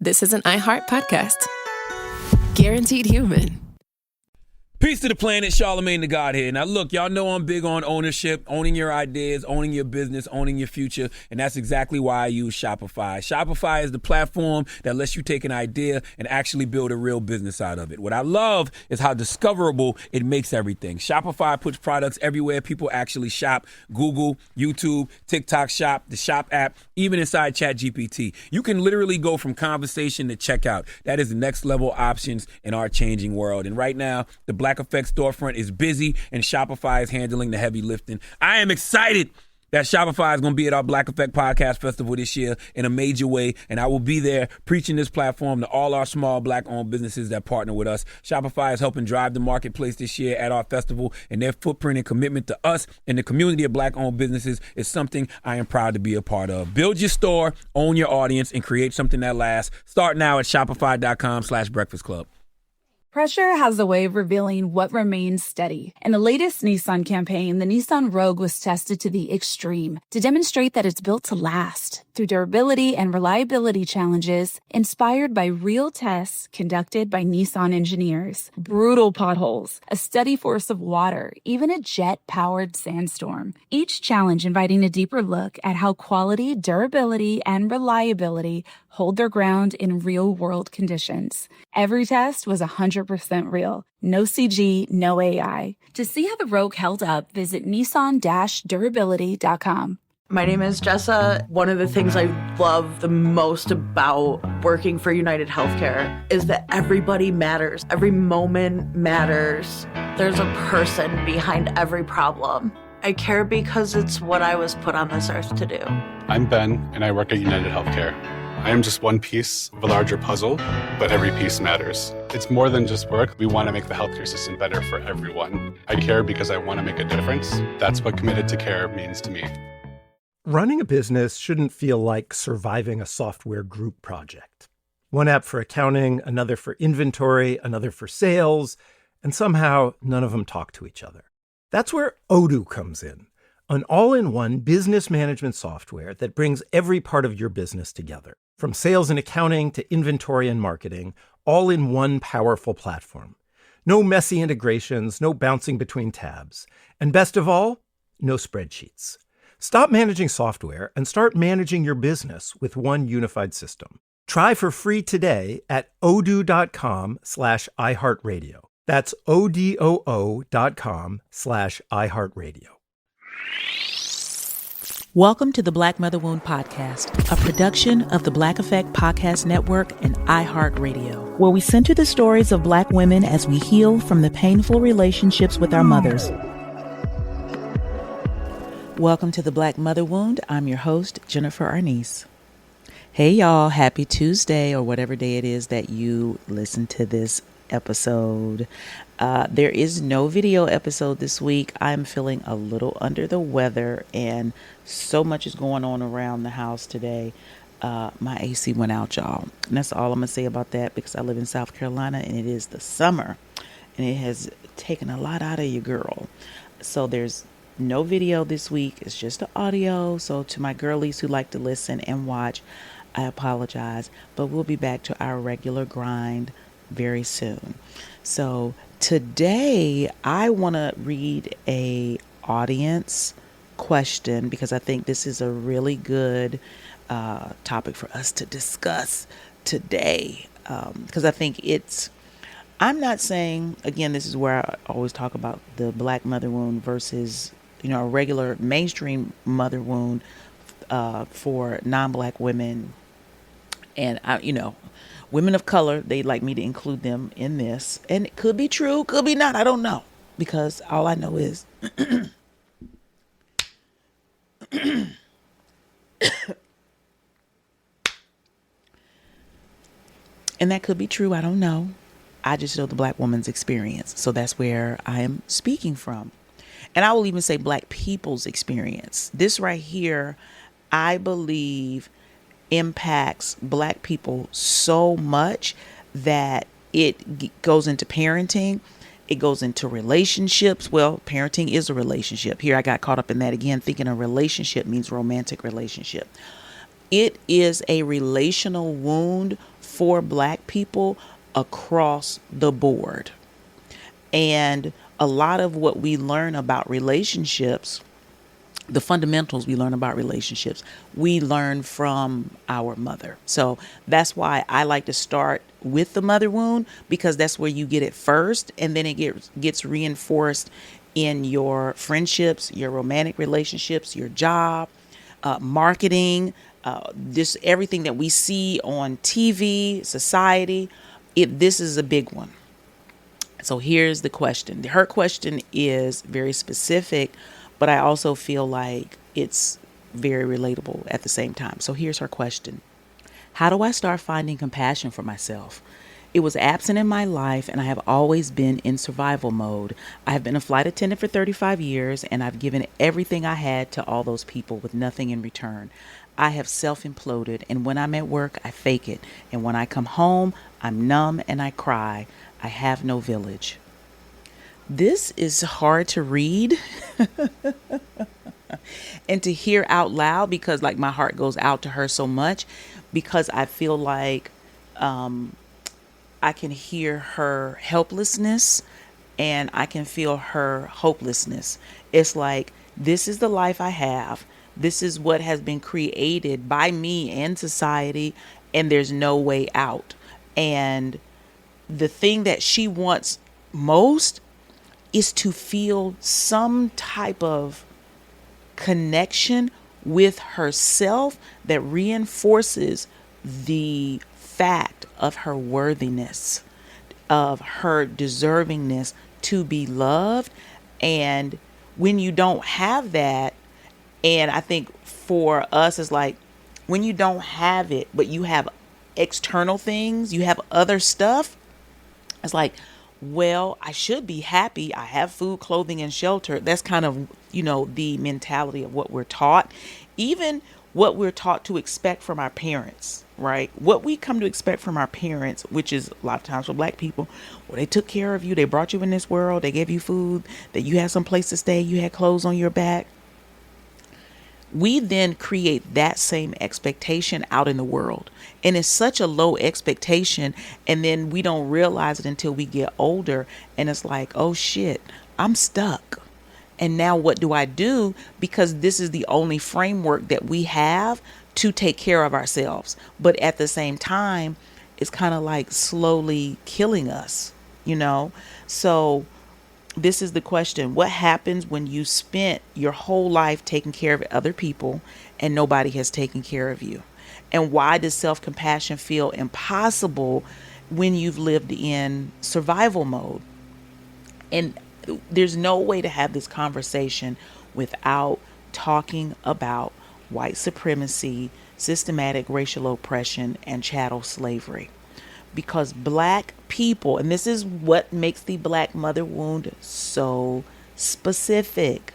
this is an iHeart podcast. Guaranteed human. Peace to the planet, Charlemagne the God here. Now look, y'all know I'm big on ownership, owning your ideas, owning your business, owning your future, and that's exactly why I use Shopify. Shopify is the platform that lets you take an idea and actually build a real business out of it. What I love is how discoverable it makes everything. Shopify puts products everywhere people actually shop. Google, YouTube, TikTok Shop, the Shop app, even inside ChatGPT. You can literally go from conversation to checkout. That is the next level options in our changing world. And right now, the Black Effect storefront is busy and Shopify is handling the heavy lifting. I am excited that Shopify is going to be at our Black Effect Podcast Festival this year in a major way, and I will be there preaching this platform to all our small Black-owned businesses that partner with us. Shopify is helping drive the marketplace this year at our festival, and their footprint and commitment to us and the community of Black-owned businesses is something I am proud to be a part of. Build your store, own your audience, and create something that lasts. Start now at shopify.com/breakfast club. Pressure has a way of revealing what remains steady. In the latest Nissan campaign, the Nissan Rogue was tested to the extreme to demonstrate that it's built to last through durability and reliability challenges inspired by real tests conducted by Nissan engineers. Brutal potholes, a steady force of water, even a jet-powered sandstorm. Each challenge inviting a deeper look at how quality, durability, and reliability hold their ground in real-world conditions. Every test was 100% real. No CG, no AI. To see how the Rogue held up, visit Nissan-durability.com. My name is Jessa. One of the things I love the most about working for United Healthcare is that everybody matters. Every moment matters. There's a person behind every problem. I care because it's what I was put on this earth to do. I'm Ben, and I work at United Healthcare. I am just one piece of a larger puzzle, but every piece matters. It's more than just work. We want to make the healthcare system better for everyone. I care because I want to make a difference. That's what committed to care means to me. Running a business shouldn't feel like surviving a software group project. One app for accounting, another for inventory, another for sales, and somehow none of them talk to each other. That's where Odoo comes in, an all-in-one business management software that brings every part of your business together, from sales and accounting to inventory and marketing, all in one powerful platform. No messy integrations, no bouncing between tabs, and best of all, no spreadsheets. Stop managing software and start managing your business with one unified system. Try for free today at odoo.com/iHeartRadio. That's odoo.com/iHeartRadio. Welcome to the Black Mother Wound Podcast, a production of the Black Effect Podcast Network and iHeartRadio, where we center the stories of Black women as we heal from the painful relationships with our mothers. Welcome to the Black Mother Wound. I'm your host, Jennifer Arnice. Hey y'all, happy Tuesday or whatever day it is that you listen to this episode. There is no video episode this week. I'm feeling a little under the weather and so much is going on around the house today. My AC went out, y'all. And that's all I'm gonna say about that because I live in South Carolina and it is the summer and it has taken a lot out of you, girl. So there's no video this week. It's just the audio. So to my girlies who like to listen and watch, I apologize, but we'll be back to our regular grind very soon. So today I want to read a audience question because I think this is a really good topic for us to discuss today. Because I think I'm not saying, again, this is where I always talk about the Black mother wound versus, a regular mainstream mother wound for non-Black women. And, women of color, they'd like me to include them in this. And it could be true, could be not. I don't know. Because all I know is and that could be true. I don't know. I just know the Black woman's experience. So that's where I am speaking from. And I will even say Black people's experience. This right here, I believe, impacts Black people so much that it goes into parenting. It goes into relationships. Well, parenting is a relationship. Here I got caught up in that again, thinking a relationship means romantic relationship. It is a relational wound for Black people across the board. And a lot of what we learn about relationships, the fundamentals we learn about relationships, we learn from our mother. So that's why I like to start with the mother wound, because that's where you get it first, and then it gets reinforced in your friendships, your romantic relationships, your job, marketing, this everything that we see on TV, society. This is a big one. So here's the question. Her question is very specific, but I also feel like it's very relatable at the same time. So here's her question. How do I start finding compassion for myself? It was absent in my life, and I have always been in survival mode. I have been a flight attendant for 35 years, and I've given everything I had to all those people with nothing in return. I have self-imploded, and when I'm at work, I fake it. And when I come home, I'm numb and I cry. I have no village. This is hard to read and to hear out loud, because like my heart goes out to her so much, because I feel like I can hear her helplessness and I can feel her hopelessness. It's like, this is the life I have. This is what has been created by me and society, and there's no way out. And the thing that she wants most is to feel some type of connection with herself that reinforces the fact of her worthiness, of her deservingness to be loved. And when you don't have that, and I think for us, it's like when you don't have it, but you have external things, you have other stuff, it's like, well, I should be happy. I have food, clothing, and shelter. That's kind of, the mentality of what we're taught, even what we're taught to expect from our parents, right? What we come to expect from our parents, which is a lot of times for Black people, well, they took care of you. They brought you in this world. They gave you food, that you had some place to stay. You had clothes on your back. We then create that same expectation out in the world. And it's such a low expectation. And then we don't realize it until we get older. And it's like, oh shit, I'm stuck. And now what do I do? Because this is the only framework that we have to take care of ourselves. But at the same time, it's kind of like slowly killing us, So this is the question. What happens when you spent your whole life taking care of other people and nobody has taken care of you? And why does self-compassion feel impossible when you've lived in survival mode? And there's no way to have this conversation without talking about white supremacy, systematic racial oppression, and chattel slavery. Because Black people, and this is what makes the Black mother wound so specific,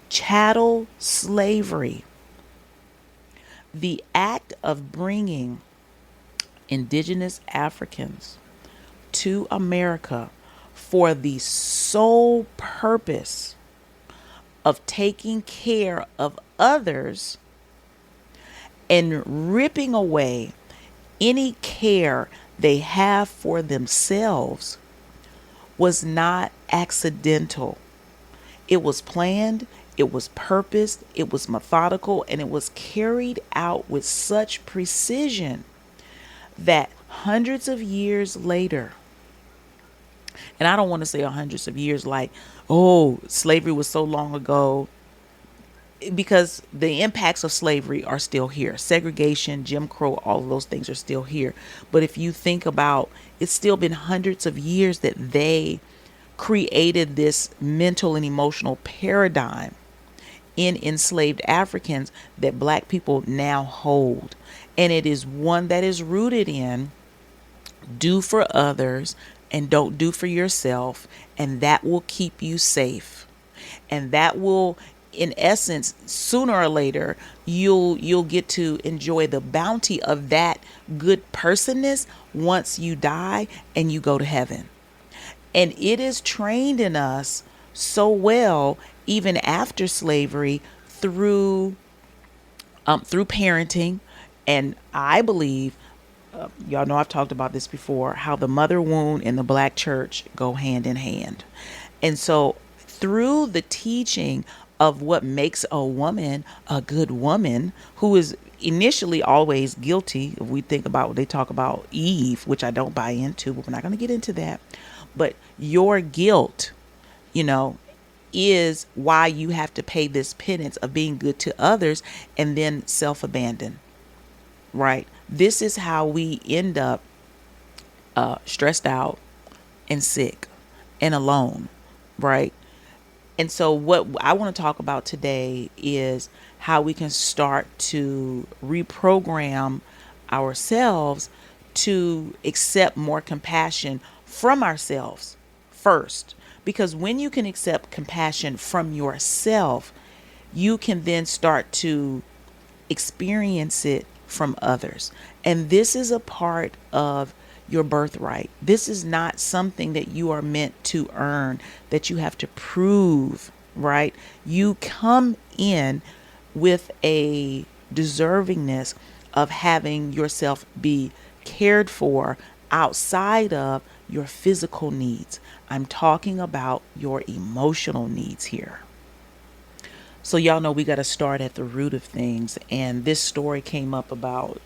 chattel slavery, the act of bringing indigenous Africans to America for the sole purpose of taking care of others and ripping away any care they have for themselves was not accidental. It was planned, it was purposed, it was methodical, and it was carried out with such precision that hundreds of years later, and I don't want to say hundreds of years like, oh, slavery was so long ago, because the impacts of slavery are still here. Segregation, Jim Crow, all of those things are still here. But if you think about, it's still been hundreds of years that they created this mental and emotional paradigm in enslaved Africans that Black people now hold. And it is one that is rooted in do for others and don't do for yourself. And that will keep you safe. And that will, in essence, sooner or later, you'll get to enjoy the bounty of that good personness once you die and you go to heaven. And it is trained in us so well, even after slavery, through through parenting. And I believe, y'all know I've talked about this before, how the mother wound and the black church go hand in hand. And so through the teaching of what makes a woman a good woman, who is initially always guilty, if we think about what they talk about Eve, which I don't buy into, but we're not going to get into that. But your guilt, you know, is why you have to pay this penance of being good to others and then self-abandon, right? This is how we end up stressed out and sick and alone, right? And so what I want to talk about today is how we can start to reprogram ourselves to accept more compassion from ourselves first. Because when you can accept compassion from yourself, you can then start to experience it from others. And this is a part of your birthright. This is not something that you are meant to earn, that you have to prove, right? You come in with a deservingness of having yourself be cared for outside of your physical needs. I'm talking about your emotional needs here. So y'all know we got to start at the root of things. And this story came up about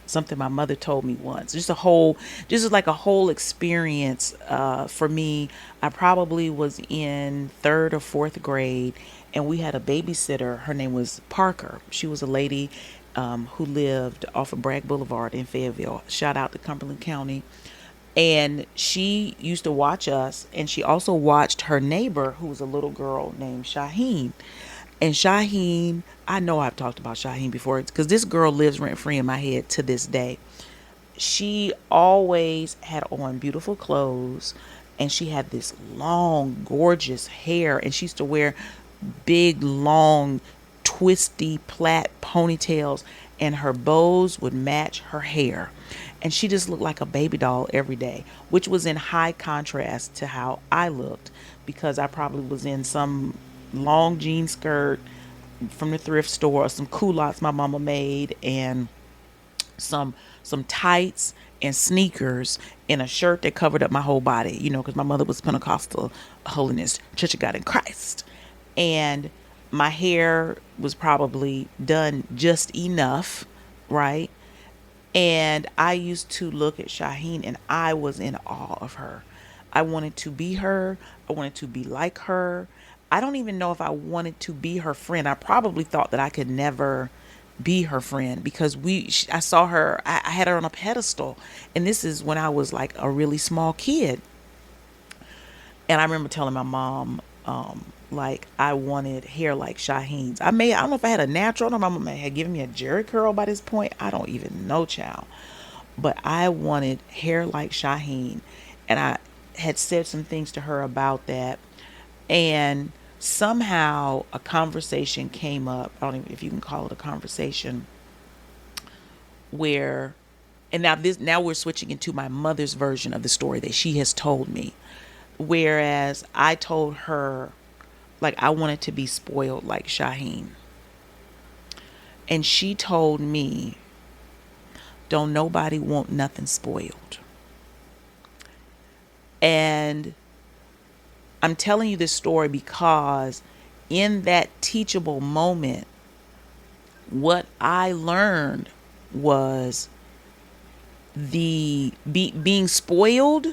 something my mother told me once. Just is like a whole experience for me. I probably was in 3rd or 4th grade, and we had a babysitter. Her name was Parker. She was a lady who lived off of Bragg Boulevard in Fayetteville. Shout out to Cumberland County. And she used to watch us, and she also watched her neighbor, who was a little girl named Shaheen. And Shaheen, I know I've talked about Shaheen before, because this girl lives rent-free in my head to this day. She always had on beautiful clothes, and she had this long, gorgeous hair, and she used to wear big, long, twisty, plait ponytails, and her bows would match her hair. And she just looked like a baby doll every day, which was in high contrast to how I looked, because I probably was in some long jean skirt from the thrift store, some culottes my mama made, and some tights and sneakers and a shirt that covered up my whole body, you know, because my mother was Pentecostal Holiness Church of God in Christ. And my hair was probably done just enough, right? And I used to look at Shaheen, and I was in awe of her. I wanted to be her. I wanted to be like her. I don't even know if I wanted to be her friend. I probably thought that I could never be her friend, because I saw her, I had her on a pedestal. And this is when I was like a really small kid. And I remember telling my mom, like I wanted hair like Shaheen's. I don't know if I had a natural, my mama had given me a Jerry curl by this point. I don't even know, child. But I wanted hair like Shaheen. And I had said some things to her about that. And somehow a conversation came up. I don't even know if you can call it a conversation, where, and now we're switching into my mother's version of the story that she has told me. Whereas I told her, like, I wanted to be spoiled like Shaheen. And she told me, don't nobody want nothing spoiled. And I'm telling you this story because in that teachable moment, what I learned was being spoiled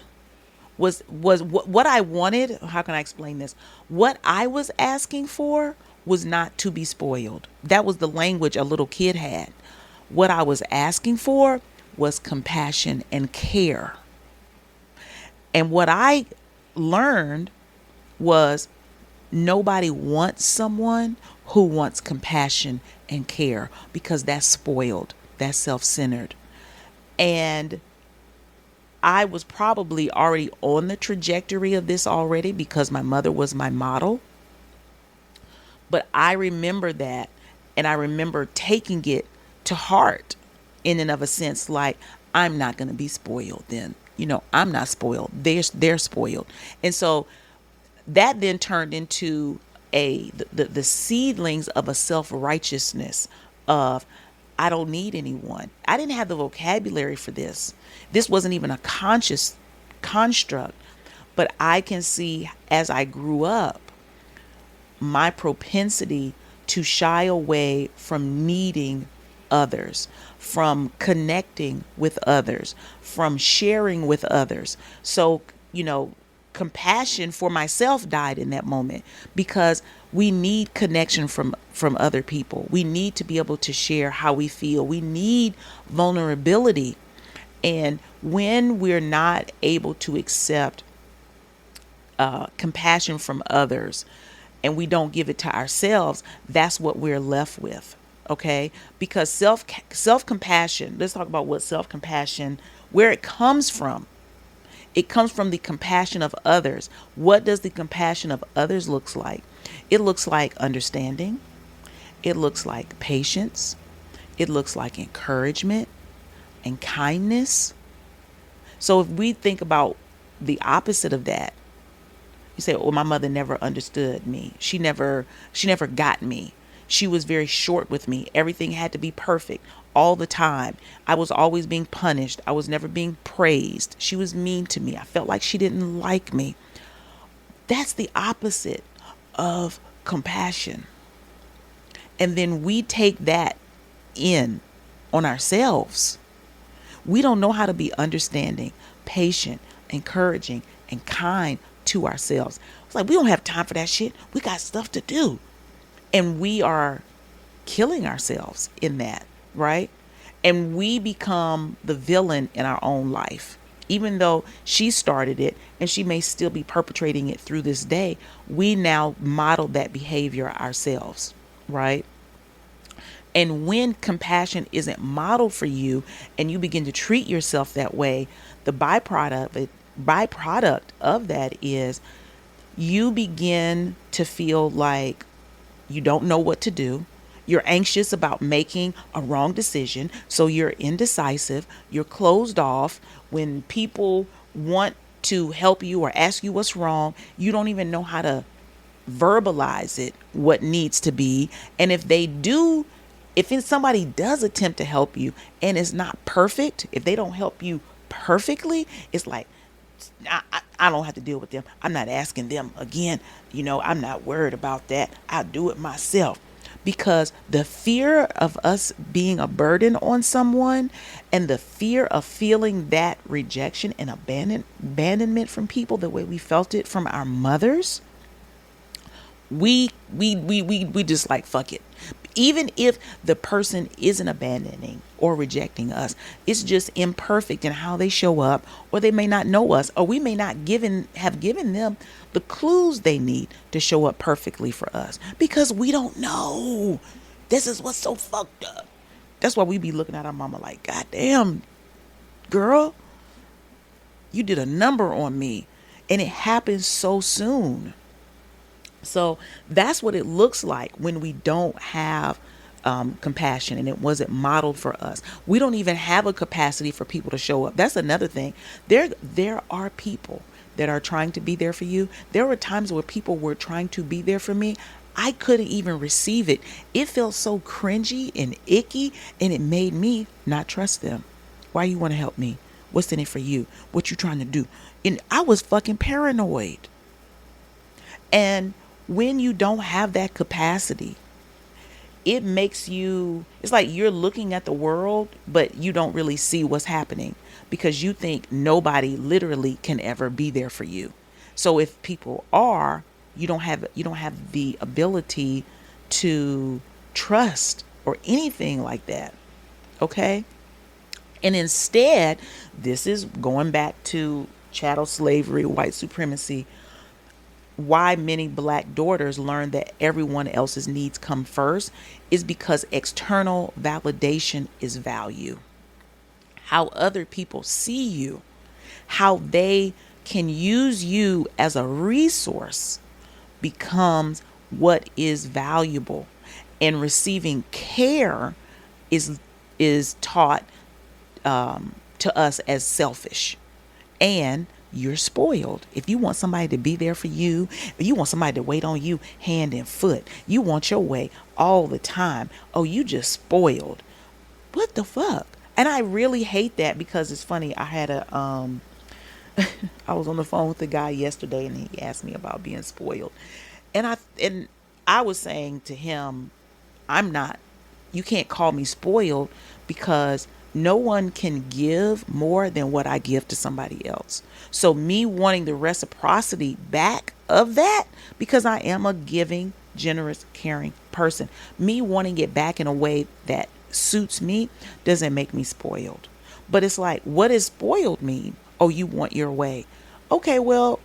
was what I wanted. How can I explain this? What I was asking for was not to be spoiled. That was the language a little kid had. What I was asking for was compassion and care. And what I learned was nobody wants someone who wants compassion and care, because that's spoiled, that's self-centered. And I was probably already on the trajectory of this already, because my mother was my model. But I remember that, and I remember taking it to heart in and of a sense, like, I'm not going to be spoiled then. You know, I'm not spoiled. They're spoiled. And so that then turned into the seedlings of a self-righteousness of I don't need anyone. I didn't have the vocabulary for this. This wasn't even a conscious construct. But I can see as I grew up, my propensity to shy away from needing others, from connecting with others, from sharing with others. So, compassion for myself died in that moment, because we need connection from other people. We need to be able to share how we feel. We need vulnerability. And when we're not able to accept compassion from others, and we don't give it to ourselves, that's what we're left with. Okay? Because self-compassion, let's talk about what self-compassion, where it comes from. It comes from the compassion of others. What does the compassion of others looks like? It looks like understanding. It looks like patience. It looks like encouragement and kindness. So if we think about the opposite of that, you say, "Oh, my mother never understood me. She never got me. She was very short with me. Everything had to be perfect all the time. I was always being punished. I was never being praised. She was mean to me. I felt like she didn't like me." That's the opposite of compassion. And then we take that in on ourselves. We don't know how to be understanding, patient, encouraging, and kind to ourselves. It's like, we don't have time for that shit. We got stuff to do. And we are killing ourselves in that, right? And we become the villain in our own life. Even though she started it and she may still be perpetrating it through this day, we now model that behavior ourselves, right? And when compassion isn't modeled for you and you begin to treat yourself that way, the byproduct of that is you begin to feel like you don't know what to do. You're anxious about making a wrong decision. So you're indecisive. You're closed off. When people want to help you or ask you what's wrong, you don't even know how to verbalize it, what needs to be. And if somebody does attempt to help you and it's not perfect, if they don't help you perfectly, it's like, I don't have to deal with them. I'm not asking them again. I'm not worried about that. I'll do it myself. Because the fear of us being a burden on someone and the fear of feeling that rejection and abandonment from people the way we felt it from our mothers, we just like, fuck it. Even if the person isn't abandoning or rejecting us, it's just imperfect in how they show up, or they may not know us, or we may not have given them the clues they need to show up perfectly for us, because we don't know. This is what's so fucked up. That's why we be looking at our mama like, "God damn, girl, you did a number on me." And it happens so soon. So that's what it looks like when we don't have compassion and it wasn't modeled for us. We don't even have a capacity for people to show up. That's another thing. There are people that are trying to be there for you. There were times where people were trying to be there for me. I couldn't even receive it. It felt so cringy and icky, and it made me not trust them. Why you want to help me? What's in it for you? What you trying to do? And I was fucking paranoid. And when you don't have that capacity, it makes it's like you're looking at the world, but you don't really see what's happening because you think nobody literally can ever be there for you. So if people are, you don't have the ability to trust or anything like that. Okay? And instead, this is going back to chattel slavery, white supremacy. Why many Black daughters learn that everyone else's needs come first is because external validation is value. How other people see you, how they can use you as a resource becomes what is valuable. And receiving care is taught to us as selfish. And you're spoiled. If you want somebody to be there for you, if you want somebody to wait on you hand and foot, you want your way all the time. Oh, you just spoiled. What the fuck? And I really hate that because it's funny. I had I was on the phone with the guy yesterday and he asked me about being spoiled. And I was saying to him, you can't call me spoiled because no one can give more than what I give to somebody else. So me wanting the reciprocity back of that, because I am a giving, generous, caring person, me wanting it back in a way that suits me doesn't make me spoiled. But it's like, what does spoiled mean? Oh, you want your way. Okay, well,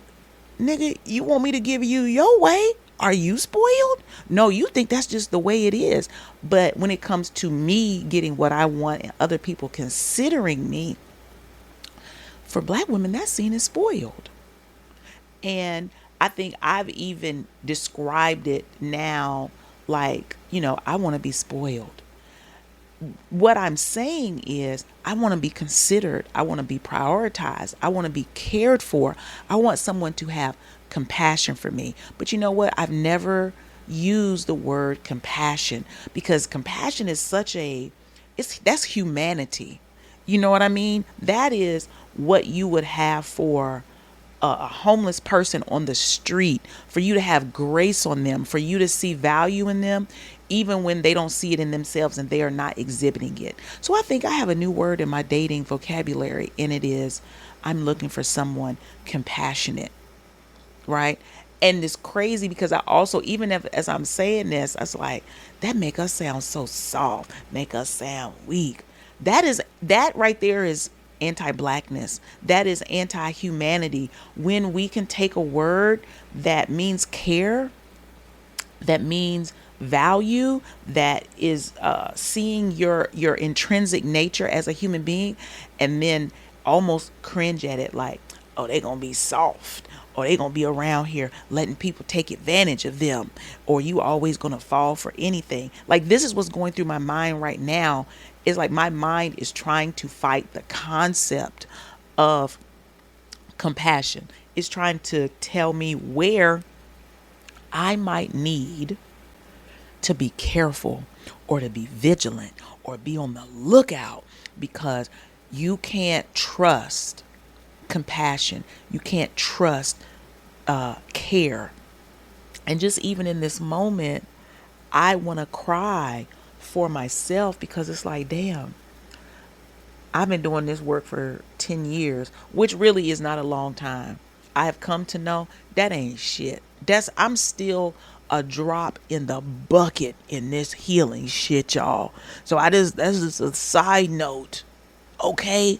nigga, you want me to give you your way? Are you spoiled? No, you think that's just the way it is. But when it comes to me getting what I want and other people considering me, for Black women, that's seen as spoiled. And I think I've even described it now like, I want to be spoiled. What I'm saying is I want to be considered. I want to be prioritized. I want to be cared for. I want someone to have compassion for me. But you know what? I've never used the word compassion because compassion is that's humanity. You know what I mean? That is what you would have for a homeless person on the street, for you to have grace on them, for you to see value in them, even when they don't see it in themselves and they are not exhibiting it. So I think I have a new word in my dating vocabulary, and it is, I'm looking for someone compassionate, right? And it's crazy because I also, even as I'm saying this, I was like, that make us sound so soft, make us sound weak. That right there is anti-Blackness. That is anti-humanity. When we can take a word that means care, that means value, that is seeing your intrinsic nature as a human being, and then almost cringe at it like, oh, they gonna be soft, or they gonna be around here letting people take advantage of them, or you always gonna fall for anything. Like, this is what's going through my mind right now. It's like my mind is trying to fight the concept of compassion. It's trying to tell me where I might need to be careful or to be vigilant or be on the lookout, because you can't trust compassion. You can't trust care. And just even in this moment, I want to cry for myself because it's like, damn, I've been doing this work for 10 years, which really is not a long time. I have come to know that ain't shit. I'm still a drop in the bucket in this healing shit, y'all. So that's just a side note. Okay.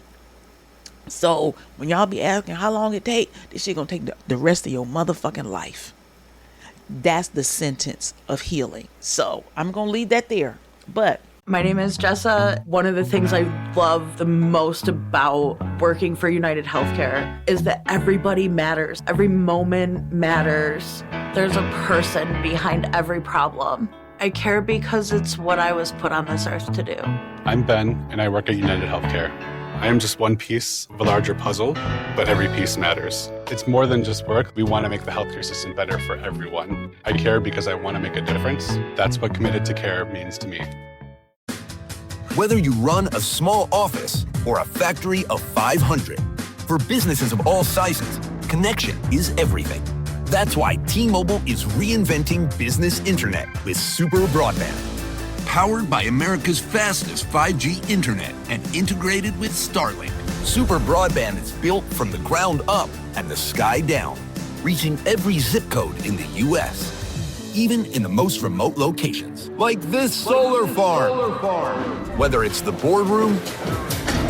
So when y'all be asking how long it take, this shit gonna take the rest of your motherfucking life. That's the sentence of healing. So I'm gonna leave that there. But my name is Jessa. One of the things I love the most about working for United Healthcare is that everybody matters. Every moment matters. There's a person behind every problem. I care because it's what I was put on this earth to do. I'm Ben, and I work at United Healthcare. I am just one piece of a larger puzzle, but every piece matters. It's more than just work. We want to make the healthcare system better for everyone. I care because I want to make a difference. That's what committed to care means to me. Whether you run a small office or a factory of 500, for businesses of all sizes, connection is everything. That's why T-Mobile is reinventing business internet with Super Broadband. Powered by America's fastest 5G internet and integrated with Starlink, Super Broadband is built from the ground up and the sky down, reaching every zip code in the U.S., even in the most remote locations, like this solar farm. Whether it's the boardroom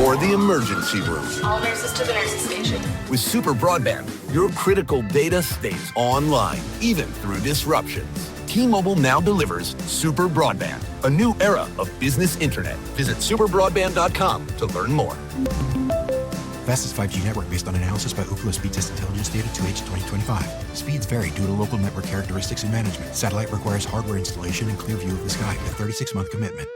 or the emergency room. All nurses to the nurses station. With Super Broadband, your critical data stays online, even through disruptions. T-Mobile now delivers Super Broadband, a new era of business internet. Visit superbroadband.com to learn more. Fastest 5G network based on analysis by Ookla Speed Test Intelligence data to H 2025. Speeds vary due to local network characteristics and management. Satellite requires hardware installation and clear view of the sky with a 36-month commitment.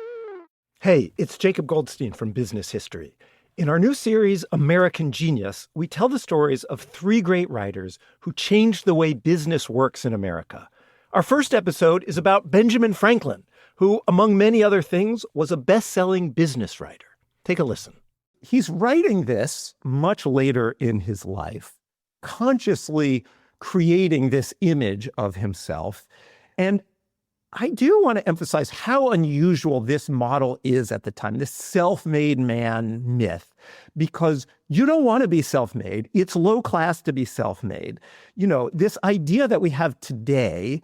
Hey, it's Jacob Goldstein from Business History. In our new series, American Genius, we tell the stories of three great writers who changed the way business works in America. Our first episode is about Benjamin Franklin, who, among many other things, was a best-selling business writer. Take a listen. He's writing this much later in his life, consciously creating this image of himself. And I do want to emphasize how unusual this model is at the time, this self-made man myth, because you don't want to be self-made. It's low class to be self-made. You know, this idea that we have today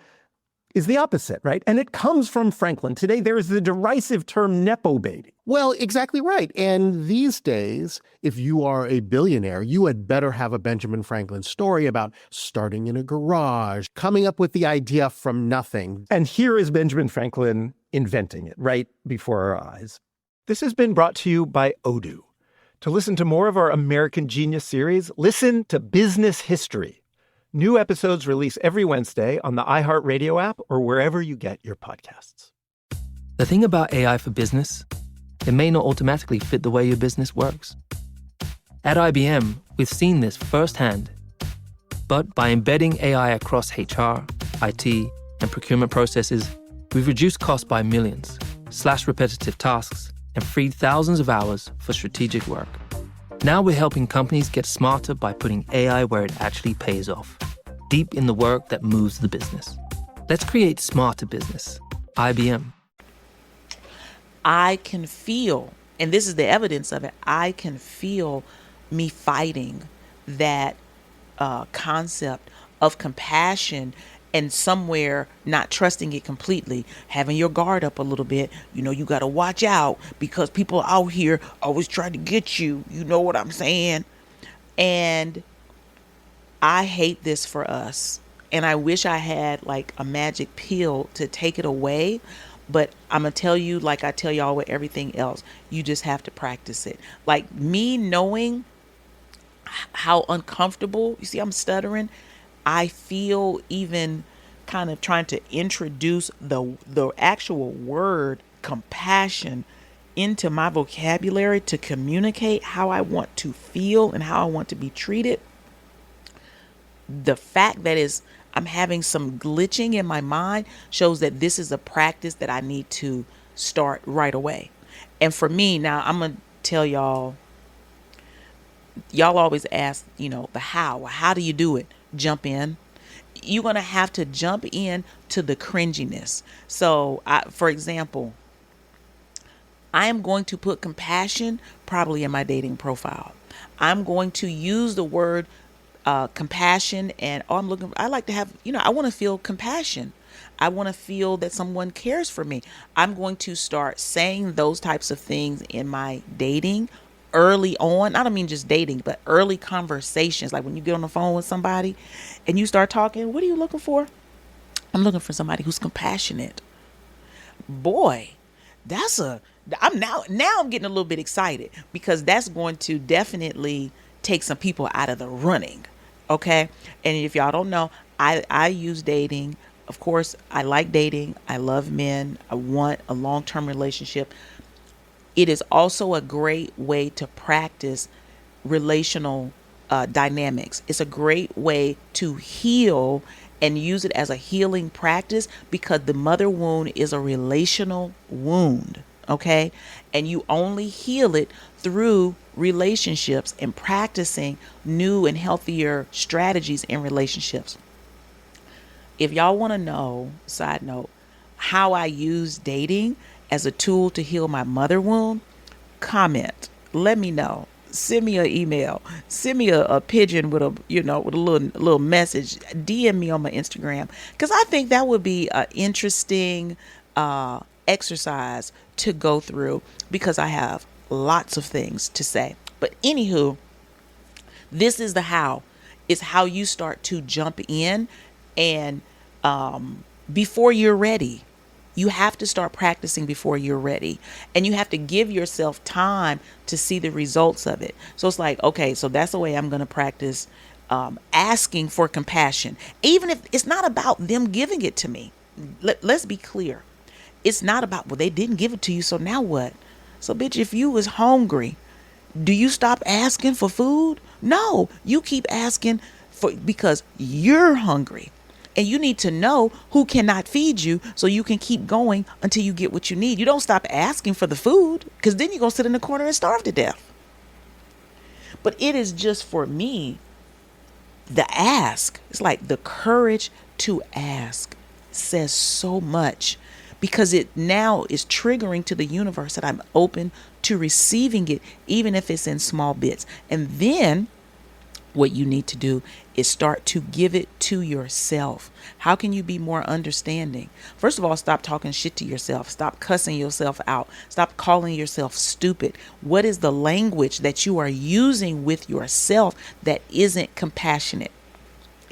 is the opposite, right? And it comes from Franklin. Today, there is the derisive term nepo baby. Well, exactly right. And these days, if you are a billionaire, you had better have a Benjamin Franklin story about starting in a garage, coming up with the idea from nothing. And here is Benjamin Franklin inventing it right before our eyes. This has been brought to you by Odoo. To listen to more of our American Genius series, listen to Business History. New episodes release every Wednesday on the iHeartRadio app or wherever you get your podcasts. The thing about AI for business, it may not automatically fit the way your business works. At IBM, we've seen this firsthand. But by embedding AI across HR, IT, and procurement processes, we've reduced costs by millions, slashed repetitive tasks, and freed thousands of hours for strategic work. Now we're helping companies get smarter by putting AI where it actually pays off, deep in the work that moves the business. Let's create smarter business. IBM. I can feel, and this is the evidence of it, I can feel me fighting that concept of compassion and somewhere not trusting it completely, having your guard up a little bit. You know, you got to watch out because people out here always trying to get you. You know what I'm saying? And I hate this for us. And I wish I had like a magic pill to take it away. But I'm going to tell you, like I tell y'all with everything else, you just have to practice it. Like me knowing how uncomfortable, you see, I'm stuttering. I feel even kind of trying to introduce the actual word compassion into my vocabulary to communicate how I want to feel and how I want to be treated. The fact that I'm having some glitching in my mind shows that this is a practice that I need to start right away. And for me, now I'm going to tell y'all always ask, the how do you do it? Jump in. You're going to have to jump in to the cringiness. So, for example, I am going to put compassion probably in my dating profile. I'm going to use the word compassion and I like to have, I want to feel compassion. I want to feel that someone cares for me. I'm going to start saying those types of things in my dating early on. I don't mean just dating, but early conversations. Like when you get on the phone with somebody and you start talking, what are you looking for? I'm looking for somebody who's compassionate. Boy, I'm getting a little bit excited because that's going to definitely take some people out of the running. Okay. And if y'all don't know, I use dating. Of course, I like dating. I love men. I want a long-term relationship. It is also a great way to practice relational dynamics. It's a great way to heal and use it as a healing practice because the mother wound is a relational wound, okay? And you only heal it through relationships and practicing new and healthier strategies in relationships. If y'all want to know, side note, how I use dating as a tool to heal my mother wound, comment. Let me know. Send me an email. Send me a pigeon with a little message. DM me on my Instagram because I think that would be an interesting exercise to go through because I have lots of things to say. But anywho, this is the how. It's how you start to jump in and before you're ready. You have to start practicing before you're ready. And you have to give yourself time to see the results of it. So it's like, okay, so that's the way I'm going to practice asking for compassion. Even if it's not about them giving it to me. Let's be clear. It's not about, well, they didn't give it to you, so now what? So, bitch, if you was hungry Do you stop asking for food? No, you keep asking because you're hungry. And you need to know who cannot feed you so you can keep going until you get what you need. You don't stop asking for the food, because then you're going to sit in the corner and starve to death. But it is just, for me, the ask. It's like the courage to ask says so much, because it now is triggering to the universe that I'm open to receiving it, even if it's in small bits. And then what you need to do is start to give it to yourself. How can you be more understanding? First of all, stop talking shit to yourself. Stop cussing yourself out. Stop calling yourself stupid. What is the language that you are using with yourself that isn't compassionate?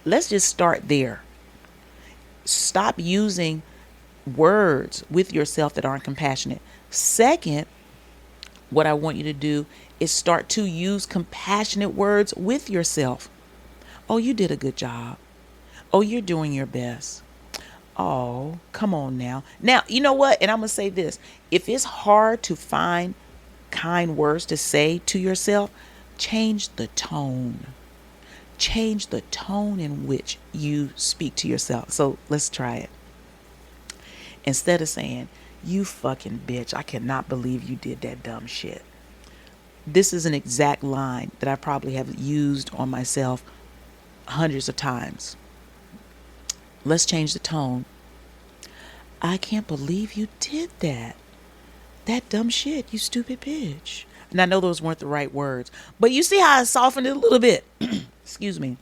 Let's just start there. Stop using words with yourself that aren't compassionate. Second, what I want you to do is start to use compassionate words with yourself. Oh, you did a good job. Oh, you're doing your best. Oh, come on now. Now, you know what? And I'm going to say this. If it's hard to find kind words to say to yourself, change the tone. Change the tone in which you speak to yourself. So let's try it. Instead of saying, you fucking bitch, I cannot believe you did that dumb shit. This is an exact line that I probably have used on myself hundreds of times. Let's change the tone. I can't believe you did that. That dumb shit, you stupid bitch. And I know those weren't the right words, but you see how I softened it a little bit. Excuse me.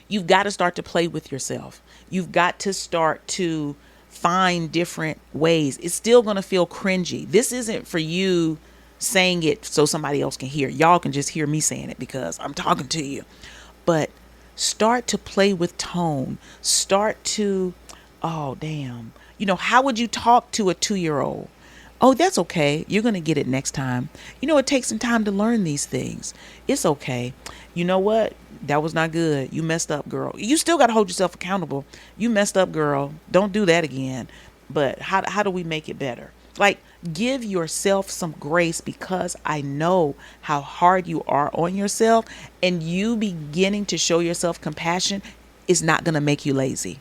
You've got to start to play with yourself. You've got to start to find different ways. It's still going to feel cringy. This isn't for you saying it so somebody else can hear. Y'all can just hear me saying it because I'm talking to you. But start to play with tone. Start to, oh, damn. You know, how would you talk to a 2-year-old? Oh, that's okay. You're going to get it next time. You know, it takes some time to learn these things. It's okay. You know what? That was not good. You messed up, girl. You still got to hold yourself accountable. You messed up, girl. Don't do that again. But how do we make it better? Like, give yourself some grace, because I know how hard you are on yourself, and you beginning to show yourself compassion is not going to make you lazy.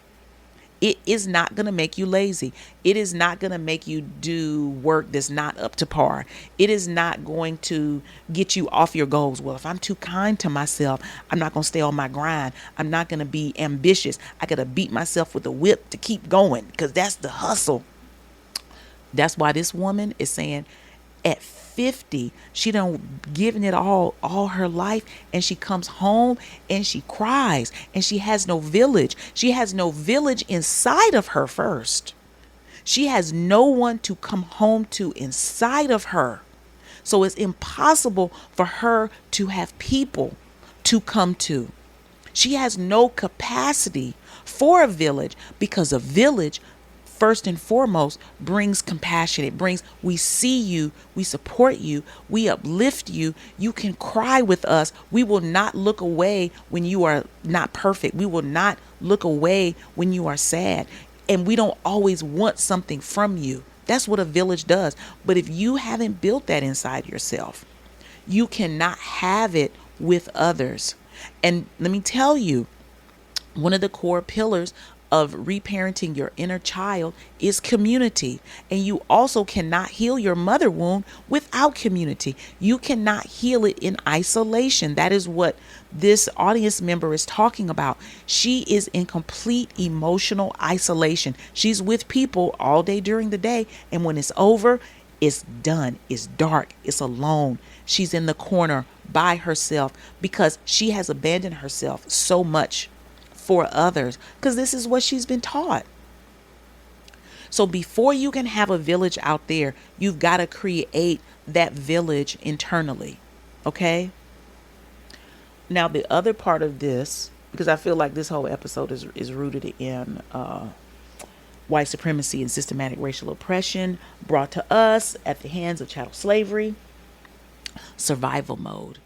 It is not going to make you lazy. It is not going to make you do work that's not up to par. It is not going to get you off your goals. Well, if I'm too kind to myself, I'm not going to stay on my grind. I'm not going to be ambitious. I got to beat myself with a whip to keep going, because that's the hustle. That's why this woman is saying at 50, she done given it all her life, and she comes home and she cries, and she has no village. She has no village inside of her first. She has no one to come home to inside of her. So it's impossible for her to have people to come to. She has no capacity for a village, because a village, first and foremost, brings compassion. It brings, we see you, we support you, we uplift you. You can cry with us. We will not look away when you are not perfect. We will not look away when you are sad. And we don't always want something from you. That's what a village does. But if you haven't built that inside yourself, you cannot have it with others. And let me tell you, one of the core pillars of reparenting your inner child is community. And you also cannot heal your mother wound without community. You cannot heal it in isolation. That is what this audience member is talking about. She is in complete emotional isolation. She's with people all day during the day, and when it's over, it's done. It's dark. It's alone. She's in the corner by herself because she has abandoned herself so much for others, because this is what she's been taught. So before you can have a village out there, you've got to create that village internally. Okay? Now, the other part of this, because I feel like this whole episode is rooted in white supremacy and systematic racial oppression brought to us at the hands of chattel slavery, survival mode.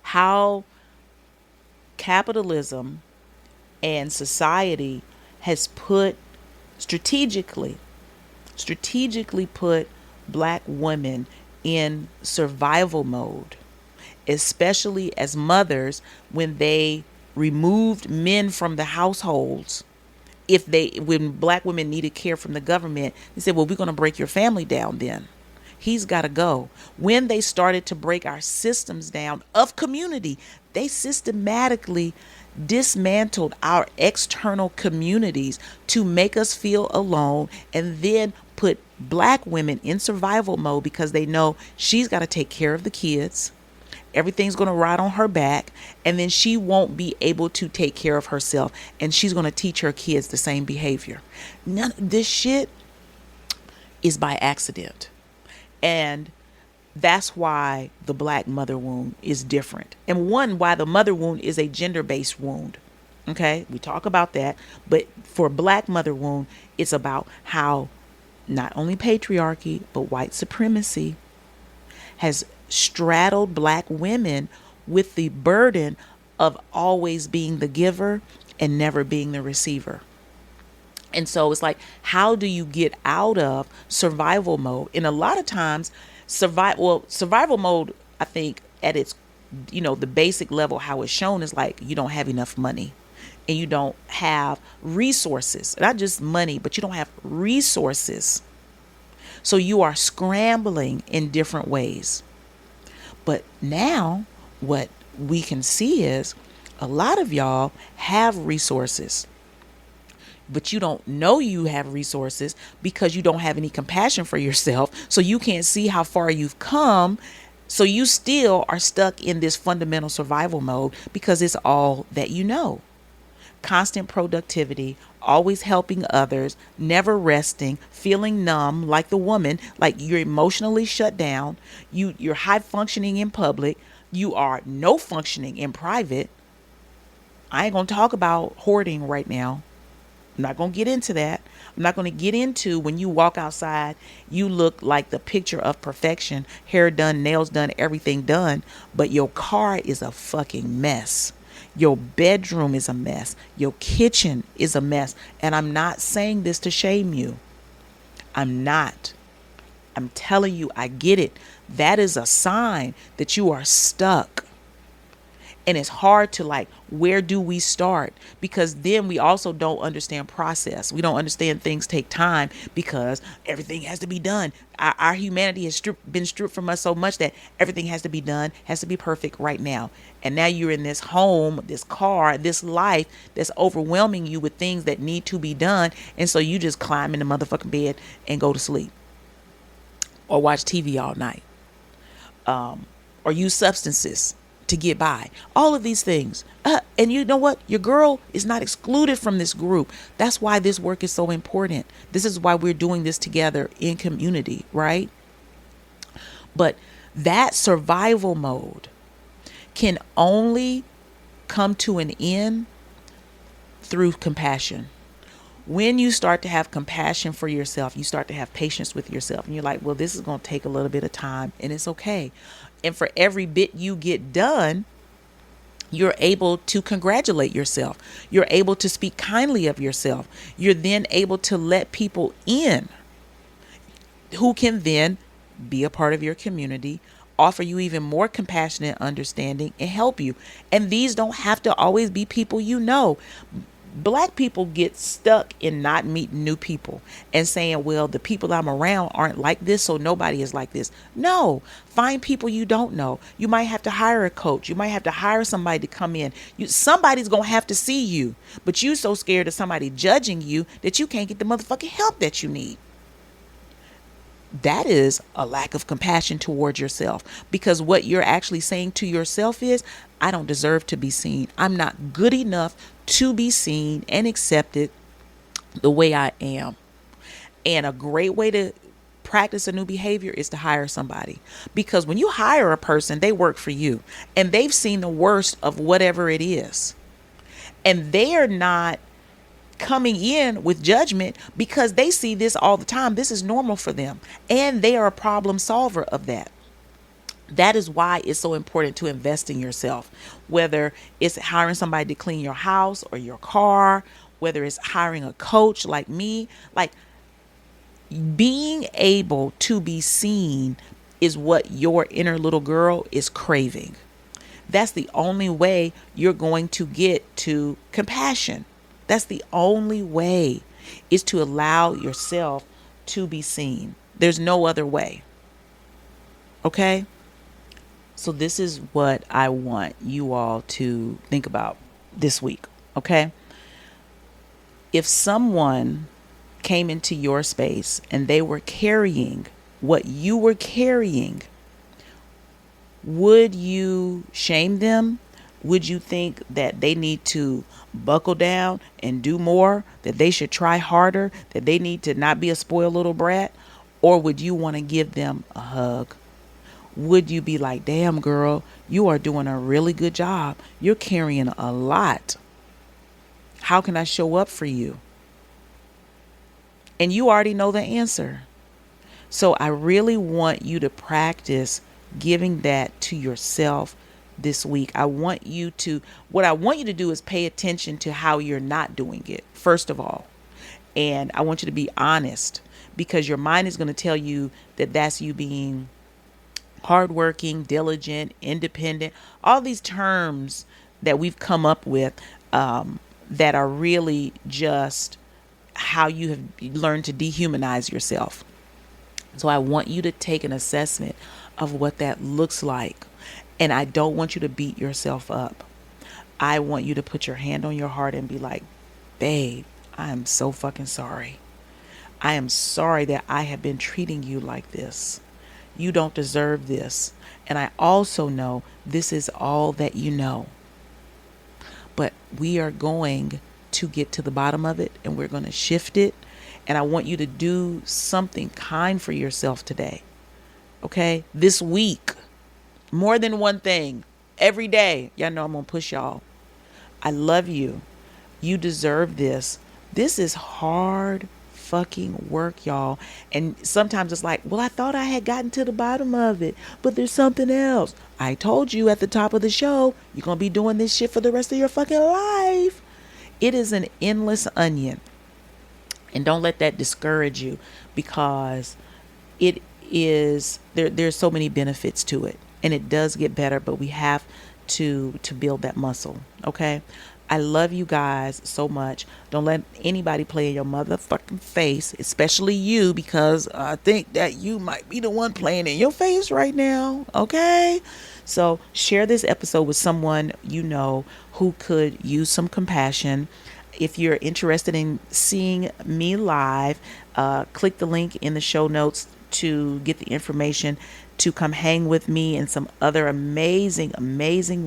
How capitalism and society has put strategically put Black women in survival mode. especially as mothers, when they removed men from the households. When black women needed care from the government, they said, well, we're going to break your family down then. He's got to go. When they started to break our systems down of community, they systematically dismantled our external communities to make us feel alone, and then put black women in survival mode because they know she's got to take care of the kids. Everything's going to ride on her back, and then she won't be able to take care of herself, and she's going to teach her kids the same behavior. None of this shit is by accident. And that's why the black mother wound is different. And why the mother wound is a gender-based wound. Okay, we talk about that. But for black mother wound, it's about how not only patriarchy, but white supremacy has straddled black women with the burden of always being the giver and never being the receiver. And so it's like, how do you get out of survival mode? And a lot of times, survival mode, I think at its, the basic level, how it's shown is like you don't have enough money and you don't have resources, not just money, but you don't have resources. So you are scrambling in different ways. But now what we can see is a lot of y'all have resources, but you don't know you have resources because you don't have any compassion for yourself. So you can't see how far you've come. So you still are stuck in this fundamental survival mode because it's all that you know. Constant productivity, always helping others, never resting, feeling numb like the woman, like you're emotionally shut down. You're high functioning in public. You are no functioning in private. I ain't going to talk about hoarding right now. I'm not going to get into that. I'm not going to get into when you walk outside, you look like the picture of perfection, hair done, nails done, everything done, but your car is a fucking mess. Your bedroom is a mess. Your kitchen is a mess. And I'm not saying this to shame you. I'm not. I'm telling you, I get it. That is a sign that you are stuck. And it's hard to where do we start? Because then we also don't understand process. We don't understand things take time because everything has to be done. Our humanity has been stripped from us so much that everything has to be done, has to be perfect right now. And now you're in this home, this car, this life that's overwhelming you with things that need to be done. And so you just climb in the motherfucking bed and go to sleep or watch TV all night or use substances to get by. All of these things. And you know what? Your girl is not excluded from this group. That's why this work is so important. This is why we're doing this together in community, right? But that survival mode can only come to an end through compassion. When you start to have compassion for yourself, you start to have patience with yourself, and you're like, well, this is going to take a little bit of time, and it's okay. And for every bit you get done, you're able to congratulate yourself. You're able to speak kindly of yourself. You're then able to let people in who can then be a part of your community, offer you even more compassionate understanding, and help you. And these don't have to always be people you know. Black people get stuck in not meeting new people and saying, well, the people I'm around aren't like this, so nobody is like this. No, find people you don't know. You might have to hire a coach. You might have to hire somebody to come in. Somebody's going to have to see you, but you're so scared of somebody judging you that you can't get the motherfucking help that you need. That is a lack of compassion towards yourself, because what you're actually saying to yourself is, I don't deserve to be seen. I'm not good enough to be seen and accepted the way I am. And a great way to practice a new behavior is to hire somebody, because when you hire a person, they work for you and they've seen the worst of whatever it is. And they are not coming in with judgment because they see this all the time. This is normal for them, and they are a problem solver of that. That is why it's so important to invest in yourself, whether it's hiring somebody to clean your house or your car, whether it's hiring a coach like me. Like, being able to be seen is what your inner little girl is craving. That's the only way you're going to get to compassion. That's the only way, is to allow yourself to be seen. There's no other way. Okay? So this is what I want you all to think about this week. Okay? If someone came into your space and they were carrying what you were carrying, would you shame them? Would you think that they need to buckle down and do more, that they should try harder, that they need to not be a spoiled little brat? Or would you want to give them a hug? Would you be like, damn girl, you are doing a really good job. You're carrying a lot. How can I show up for you? And you already know the answer. So I really want you to practice giving that to yourself this week. What I want you to do is pay attention to how you're not doing it, first of all. And I want you to be honest, because your mind is going to tell you that that's you being hardworking, diligent, independent, all these terms that we've come up with that are really just how you have learned to dehumanize yourself. So I want you to take an assessment of what that looks like. And I don't want you to beat yourself up. I want you to put your hand on your heart and be like, babe, I am so fucking sorry. I am sorry that I have been treating you like this. You don't deserve this. And I also know this is all that you know. But we are going to get to the bottom of it, and we're going to shift it. And I want you to do something kind for yourself today. Okay? This week. More than one thing. Every day. Y'all know I'm going to push y'all. I love you. You deserve this. This is hard fucking work, y'all. And sometimes it's like, well, I thought I had gotten to the bottom of it, but there's something else. I told you at the top of the show, you're going to be doing this shit for the rest of your fucking life. It is an endless onion. And don't let that discourage you, because it is, there's so many benefits to it, and it does get better, but we have to build that muscle. Okay. I love you guys so much. Don't let anybody play in your motherfucking face, especially you, because I think that you might be the one playing in your face right now. Okay. So share this episode with someone you know who could use some compassion. If you're interested in seeing me live, click the link in the show notes to get the information to come hang with me and some other amazing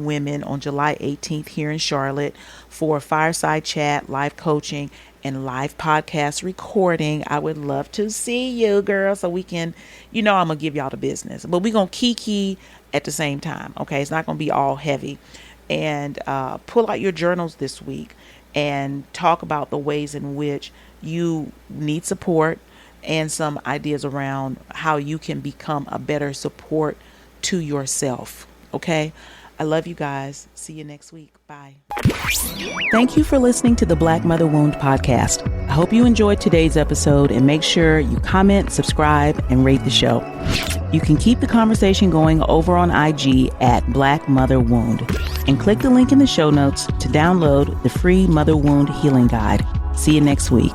women on July 18th here in Charlotte for fireside chat, live coaching, and live podcast recording. I would love to see you, girl, so we can, I'm going to give y'all the business. But we're going to kiki at the same time, okay? It's not going to be all heavy. And pull out your journals this week and talk about the ways in which you need support, and some ideas around how you can become a better support to yourself. Okay? I love you guys. See you next week. Bye. Thank you for listening to the Black Mother Wound podcast. I hope you enjoyed today's episode, and make sure you comment, subscribe, and rate the show. You can keep the conversation going over on IG at Black Mother Wound, and click the link in the show notes to download the free Mother Wound Healing Guide. See you next week.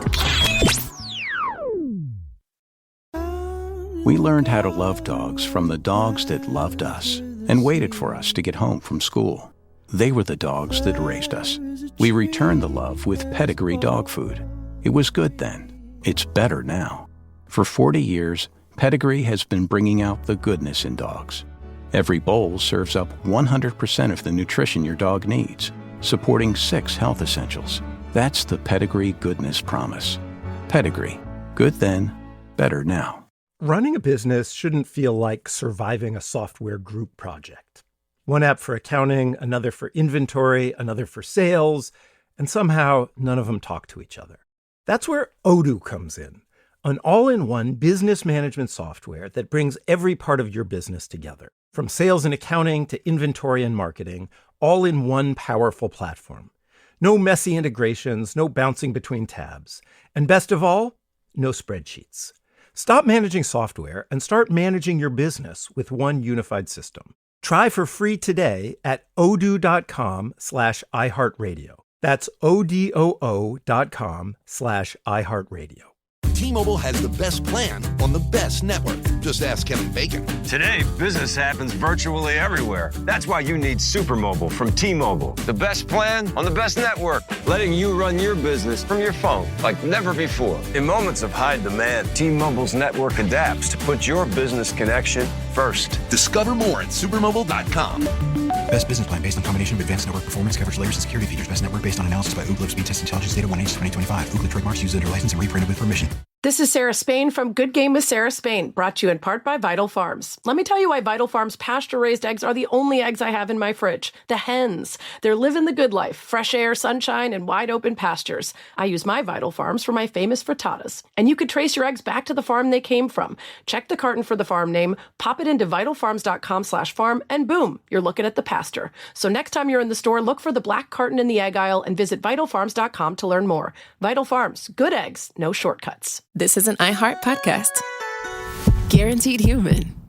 We learned how to love dogs from the dogs that loved us and waited for us to get home from school. They were the dogs that raised us. We returned the love with Pedigree dog food. It was good then. It's better now. For 40 years, Pedigree has been bringing out the goodness in dogs. Every bowl serves up 100% of the nutrition your dog needs, supporting 6 health essentials. That's the Pedigree Goodness Promise. Pedigree. Good then, better now. Running a business shouldn't feel like surviving a software group project. One app for accounting, another for inventory, another for sales, and somehow none of them talk to each other. That's where Odoo comes in, an all-in-one business management software that brings every part of your business together, from sales and accounting to inventory and marketing, all in one powerful platform. No messy integrations, no bouncing between tabs, and best of all, no spreadsheets. Stop managing software and start managing your business with one unified system. Try for free today at odoo.com/iHeartRadio. That's odoo.com/iHeartRadio. T-Mobile has the best plan on the best network. Just ask Kevin Bacon. Today, business happens virtually everywhere. That's why you need Supermobile from T-Mobile. The best plan on the best network, letting you run your business from your phone like never before. In moments of high demand, T-Mobile's network adapts to put your business connection first. Discover more at supermobile.com. Best business plan based on combination of advanced network performance, coverage layers, and security features. Best network based on analysis by Ookla Speed Test Intelligence Data 1H2025. Ookla trademarks used under license and reprinted with permission. This is Sarah Spain from Good Game with Sarah Spain, brought to you in part by Vital Farms. Let me tell you why Vital Farms pasture-raised eggs are the only eggs I have in my fridge. The hens. They're living the good life. Fresh air, sunshine, and wide open pastures. I use my Vital Farms for my famous frittatas. And you could trace your eggs back to the farm they came from. Check the carton for the farm name, pop it into vitalfarms.com/farm, and boom, you're looking at the pasture. So next time you're in the store, look for the black carton in the egg aisle and visit vitalfarms.com to learn more. Vital Farms. Good eggs, no shortcuts. This is an iHeart podcast. Guaranteed human.